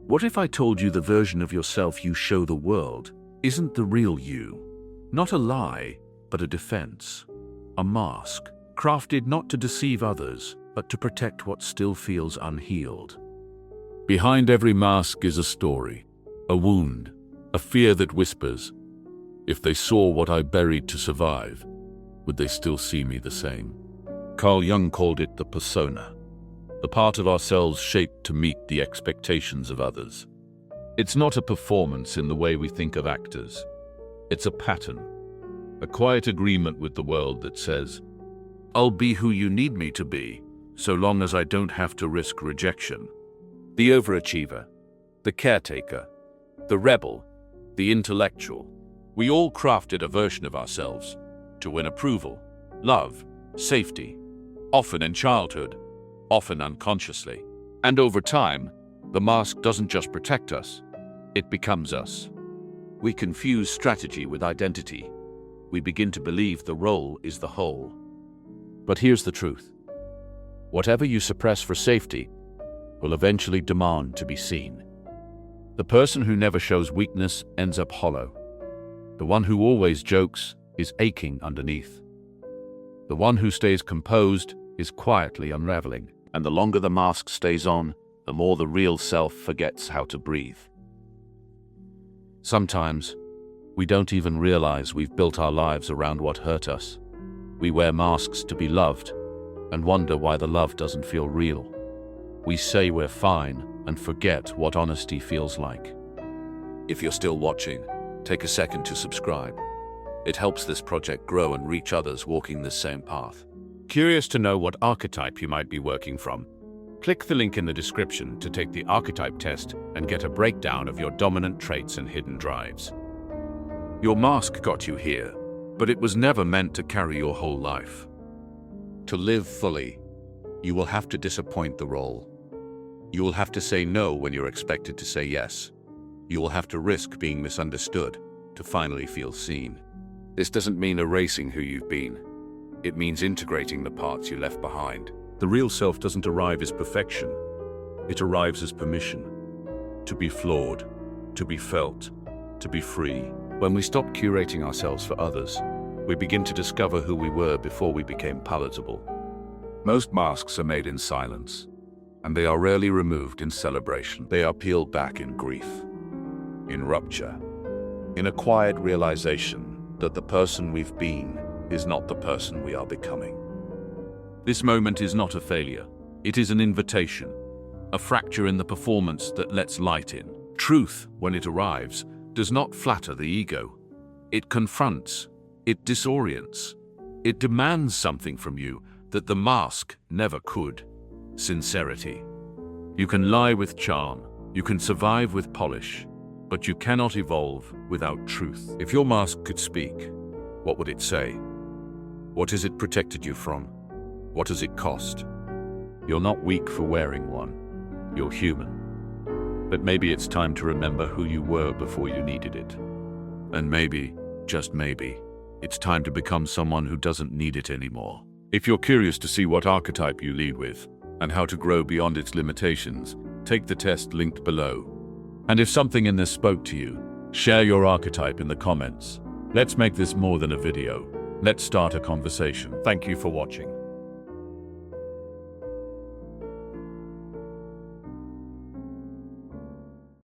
What if I told you the version of yourself you show the world isn't the real you? Not a lie, but a defense. A mask, crafted not to deceive others, but to protect what still feels unhealed. Behind every mask is a story, a wound, a fear that whispers, if they saw what I buried to survive, would they still see me the same? Carl Jung called it the persona, the part of ourselves shaped to meet the expectations of others. It's not a performance in the way we think of actors. It's a pattern, a quiet agreement with the world that says, I'll be who you need me to be, so long as I don't have to risk rejection. The overachiever, the caretaker, the rebel, the intellectual. We all crafted a version of ourselves to win approval, love, safety, often in childhood, often unconsciously. And over time, the mask doesn't just protect us, it becomes us. We confuse strategy with identity. We begin to believe the role is the whole. But here's the truth. Whatever you suppress for safety will eventually demand to be seen. The person who never shows weakness ends up hollow. The one who always jokes is aching underneath. The one who stays composed is quietly unraveling. And the longer the mask stays on, the more the real self forgets how to breathe. Sometimes, we don't even realize we've built our lives around what hurt us. We wear masks to be loved and wonder why the love doesn't feel real. We say we're fine and forget what honesty feels like. If you're still watching, take a second to subscribe. It helps this project grow and reach others walking this same path. Curious to know what archetype you might be working from? Click the link in the description to take the archetype test and get a breakdown of your dominant traits and hidden drives. Your mask got you here, but it was never meant to carry your whole life. To live fully, you will have to disappoint the role. You will have to say no when you're expected to say yes. You will have to risk being misunderstood to finally feel seen. This doesn't mean erasing who you've been. It means integrating the parts you left behind. The real self doesn't arrive as perfection. It arrives as permission. To be flawed, to be felt, to be free. When we stop curating ourselves for others, we begin to discover who we were before we became palatable. Most masks are made in silence, and they are rarely removed in celebration. They are peeled back in grief, in rupture, in a quiet realization that the person we've been is not the person we are becoming. This moment is not a failure. It is an invitation, a fracture in the performance that lets light in. Truth, when it arrives, does not flatter the ego. It confronts, it disorients, it demands something from you that the mask never could. Sincerity. You can lie with charm, you can survive with polish, but you cannot evolve without truth. If your mask could speak, what would it say? What has it protected you from? What does it cost? You're not weak for wearing one. You're human. But maybe it's time to remember who you were before you needed it. And maybe, just maybe, it's time to become someone who doesn't need it anymore. If you're curious to see what archetype you lead with and how to grow beyond its limitations, take the test linked below. And if something in this spoke to you, share your archetype in the comments. Let's make this more than a video. Let's start a conversation. Thank you for watching.